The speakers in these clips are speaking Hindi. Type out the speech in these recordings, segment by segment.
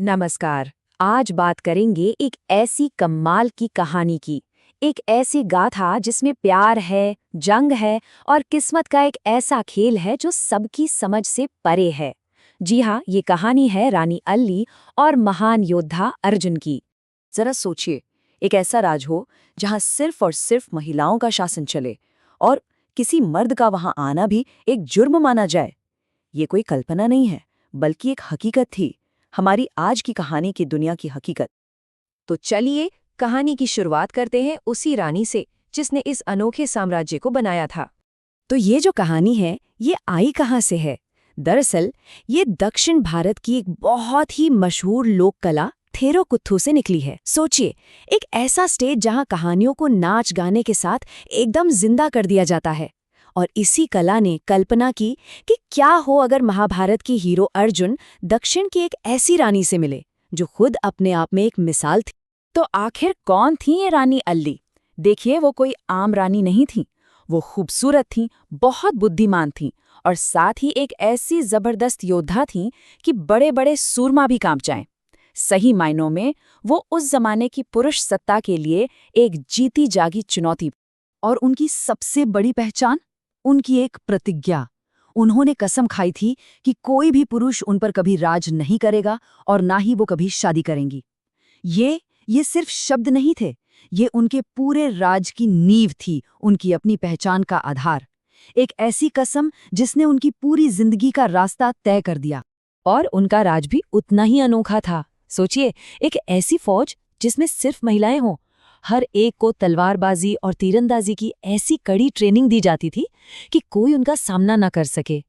नमस्कार। आज बात करेंगे एक ऐसी कमाल की कहानी की। एक ऐसी गाथा जिसमें प्यार है, जंग है और किस्मत का एक ऐसा खेल है जो सबकी समझ से परे है। जी हाँ, ये कहानी है रानी अल्ली और महान योद्धा अर्जुन की। जरा सोचिए, एक ऐसा राज हो जहां सिर्फ और सिर्फ महिलाओं का शासन चले और किसी मर्द का वहां आना भी एक जुर्म माना जाए। ये कोई कल्पना नहीं है, बल्कि एक हकीकत थी, हमारी आज की कहानी की दुनिया की हकीकत। तो चलिए कहानी की शुरुआत करते हैं उसी रानी से जिसने इस अनोखे साम्राज्य को बनाया था। तो ये जो कहानी है, ये आई कहाँ से है? दरअसल ये दक्षिण भारत की एक बहुत ही मशहूर लोक कला थेरोकुथु से निकली है। सोचिए, एक ऐसा स्टेज जहाँ कहानियों को नाच गाने के साथ एकदम जिंदा कर दिया जाता है। और इसी कला ने कल्पना की कि क्या हो अगर महाभारत की हीरो अर्जुन दक्षिण की एक ऐसी रानी से मिले जो खुद अपने आप में एक मिसाल थी। तो आखिर कौन थी ये रानी अल्ली? देखिए, वो कोई आम रानी नहीं थी। वो खूबसूरत थीं, बहुत बुद्धिमान थीं और साथ ही एक ऐसी जबरदस्त योद्धा थीं कि बड़े-बड़े सूरमा भी कांप जाएं। सही मायनों में वो उस जमाने की पुरुष सत्ता के लिए एक जीती जागी चुनौती। और उनकी सबसे बड़ी पहचान, उनकी एक प्रतिज्ञा। उन्होंने कसम खाई थी कि कोई भी पुरुष उन पर कभी राज नहीं करेगा और ना ही वो कभी शादी करेंगी। ये सिर्फ शब्द नहीं थे, ये उनके पूरे राज की नींव थी, उनकी अपनी पहचान का आधार। एक ऐसी कसम जिसने उनकी पूरी जिंदगी का रास्ता तय कर दिया। और उनका राज भी उतना ही अनोखा था। सोचिए, एक ऐसी फौज जिसमें सिर्फ महिलाएं हों, हर एक को तलवारबाजी और तीरंदाजी की ऐसी कड़ी ट्रेनिंग दी जाती थी कि कोई उनका सामना न कर सके।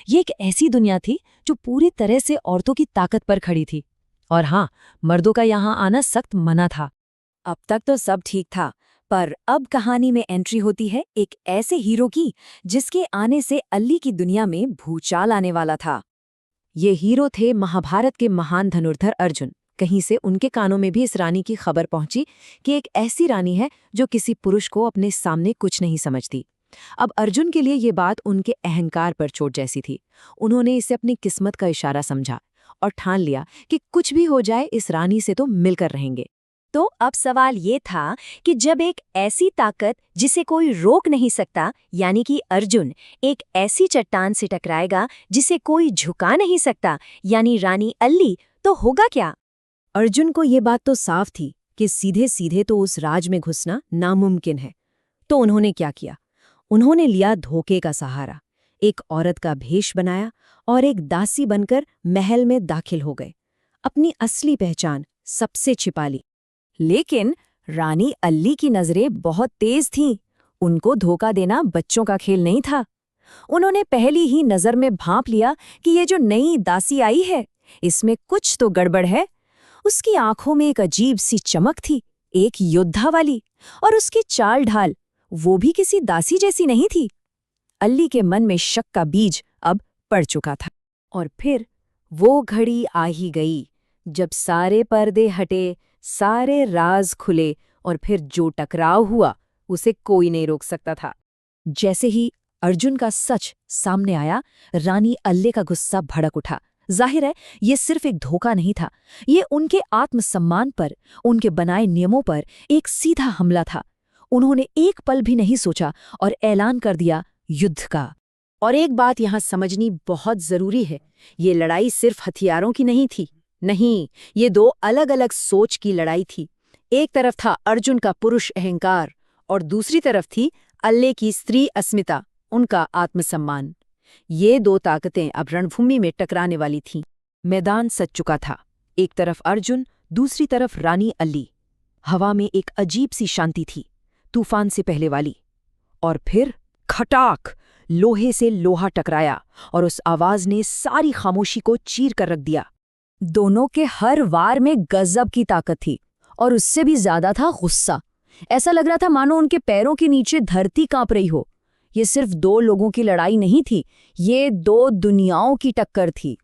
ये एक ऐसी दुनिया थी जो पूरी तरह से औरतों की ताकत पर खड़ी थी। और हाँ, मर्दों का यहाँ आना सख्त मना था। अब तक तो सब ठीक था, पर अब कहानी में एंट्री होती है एक ऐसे हीरो की जिसके आने से अल्ली की दुनिया में भूचाल आने वाला था। ये हीरो थे महाभारत के महान धनुर्धर अर्जुन। कहीं से उनके कानों में भी इस रानी की खबर पहुंची कि एक ऐसी रानी है जो किसी पुरुष को अपने सामने कुछ नहीं समझती। अब अर्जुन के लिए ये बात उनके अहंकार पर चोट जैसी थी। उन्होंने इसे अपनी किस्मत का इशारा समझा और ठान लिया कि कुछ भी हो जाए, इस रानी से तो मिलकर रहेंगे। तो अब सवाल ये था कि जब एक ऐसी ताकत जिसे कोई रोक नहीं सकता, यानी कि अर्जुन, एक ऐसी चट्टान से टकराएगा जिसे कोई झुका नहीं सकता, यानी रानी अल्ली, तो होगा क्या? अर्जुन को ये बात तो साफ थी कि सीधे सीधे तो उस राज में घुसना नामुमकिन है। तो उन्होंने क्या किया? उन्होंने लिया धोखे का सहारा, एक औरत का भेष बनाया और एक दासी बनकर महल में दाखिल हो गए। अपनी असली पहचान सबसे छिपा ली। लेकिन रानी अल्ली की नजरें बहुत तेज थीं। उनको धोखा देना बच्चों का खेल नहीं था। उन्होंने पहली ही नजर में भांप लिया कि ये जो नई दासी आई है, इसमें कुछ तो गड़बड़ है। उसकी आंखों में एक अजीब सी चमक थी, एक योद्धा वाली, और उसकी चाल ढाल, वो भी किसी दासी जैसी नहीं थी। अल्ली के मन में शक का बीज अब पड़ चुका था। और फिर वो घड़ी आ ही गई जब सारे पर्दे हटे, सारे राज खुले और फिर जो टकराव हुआ उसे कोई नहीं रोक सकता था। जैसे ही अर्जुन का सच सामने आया, रानी अल्ले का गुस्सा भड़क उठा। जाहिर है, ये सिर्फ एक धोखा नहीं था, ये उनके आत्मसम्मान पर, उनके बनाए नियमों पर एक सीधा हमला था। उन्होंने एक पल भी नहीं सोचा और ऐलान कर दिया युद्ध का। और एक बात यहाँ समझनी बहुत जरूरी है, ये लड़ाई सिर्फ हथियारों की नहीं थी। नहीं, ये दो अलग अलग सोच की लड़ाई थी। एक तरफ था अर्जुन का पुरुष अहंकार और दूसरी तरफ थी अल्ले की स्त्री अस्मिता, उनका आत्मसम्मान। ये दो ताकतें अब रणभूमि में टकराने वाली थीं। मैदान सज चुका था, एक तरफ अर्जुन, दूसरी तरफ रानी अल्ली। हवा में एक अजीब सी शांति थी, तूफान से पहले वाली। और फिर खटाक, लोहे से लोहा टकराया और उस आवाज ने सारी खामोशी को चीर कर रख दिया। दोनों के हर वार में गजब की ताकत थी और उससे भी ज्यादा था गुस्सा। ऐसा लग रहा था मानो उनके पैरों के नीचे धरती कांप रही हो। ये सिर्फ दो लोगों की लड़ाई नहीं थी, ये दो दुनियाओं की टक्कर थी।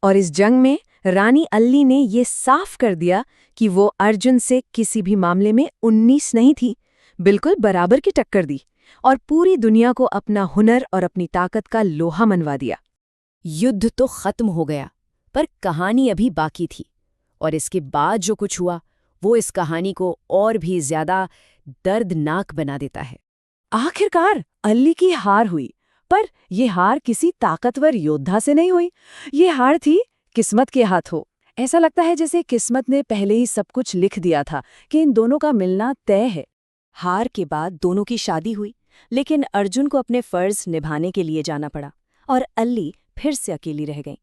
और इस जंग में रानी अल्ली ने ये साफ कर दिया कि वो अर्जुन से किसी भी मामले में 19 नहीं थी, बिल्कुल बराबर की टक्कर दी और पूरी दुनिया को अपना हुनर और अपनी ताकत का लोहा मनवा दिया। युद्ध तो खत्म हो गया, पर कहानी अभी बाकी थी। और इसके बाद जो कुछ हुआ वो इस कहानी को और भी ज्यादा दर्दनाक बना देता है। आखिरकार अल्ली की हार हुई, पर यह हार किसी ताकतवर योद्धा से नहीं हुई। ये हार थी किस्मत के हाथों। ऐसा लगता है जैसे किस्मत ने पहले ही सब कुछ लिख दिया था कि इन दोनों का मिलना तय है। हार के बाद दोनों की शादी हुई, लेकिन अर्जुन को अपने फर्ज निभाने के लिए जाना पड़ा और अल्ली फिर से अकेली रह गई।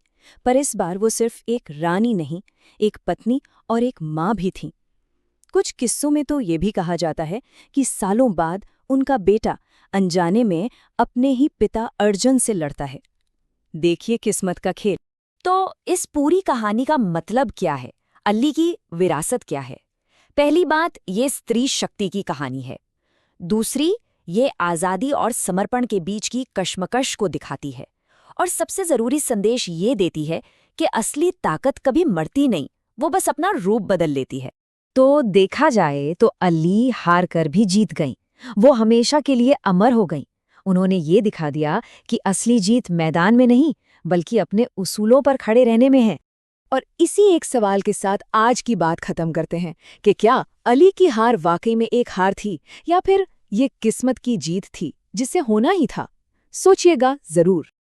पर इस बार वो सिर्फ एक रानी नहीं, एक पत्नी और एक माँ भी थी। कुछ किस्सों में तो ये भी कहा जाता है कि सालों बाद उनका बेटा अनजाने में अपने ही पिता अर्जुन से लड़ता है। देखिए किस्मत का खेल। तो इस पूरी कहानी का मतलब क्या है? अल्ली की विरासत क्या है? पहली बात, ये स्त्री शक्ति की कहानी है। दूसरी, ये आज़ादी और समर्पण के बीच की कश्मकश को दिखाती है। और सबसे ज़रूरी संदेश ये देती है कि असली ताकत कभी मरती नहीं, वो बस अपना रूप बदल लेती है। तो देखा जाए तो अल्ली हार कर भी जीत गईं। वो हमेशा के लिए अमर हो गईं। उन्होंने ये दिखा दिया कि असली जीत मैदान में नहीं, बल्कि अपने उसूलों पर खड़े रहने में है। और इसी एक सवाल के साथ आज की बात खत्म करते हैं कि क्या अली की हार वाकई में एक हार थी, या फिर ये किस्मत की जीत थी जिसे होना ही था? सोचिएगा जरूर।